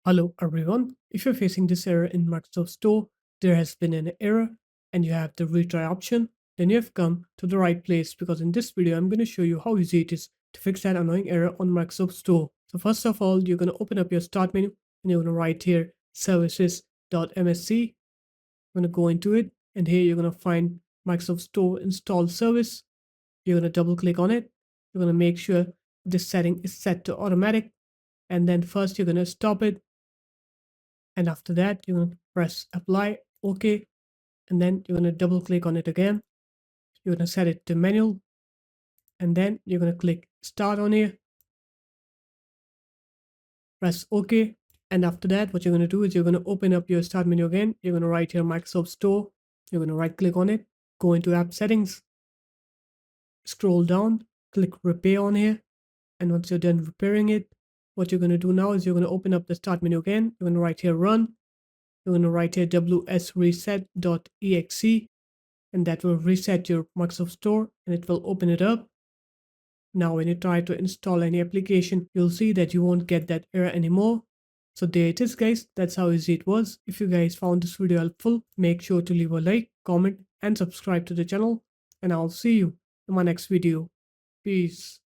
Hello everyone. If you're facing this error in Microsoft Store, there has been an error and you have the retry option, then you have come to the right place because in this video I'm going to show you how easy it is to fix that annoying error on Microsoft Store. So first of all, you're going to open up your start menu and you're going to write here services.msc. You're going to go into it and here you're going to find Microsoft Store install service. You're going to double click on it. You're going to make sure this setting is set to automatic, and then first you're going to stop it, and after that you're going to press apply, OK, and then you're going to double click on it again. You're going to set it to manual, and then you're going to click start on here, press OK, and after that what you're going to do is you're going to open up your start menu again. You're going to write here Microsoft Store. You're going to right click on it, go into app settings, scroll down, click repair on here, and once you're done repairing it, what you're going to do now is you're going to open up the start menu again. You're going to write here run. You're going to write here wsreset.exe, and that will reset your Microsoft Store and it will open it up. Now when you try to install any application, you'll see that you won't get that error anymore. So there it is guys, that's how easy it was. If you guys found this video helpful, make sure to leave a like, comment and subscribe to the channel, and I'll see you in my next video. Peace.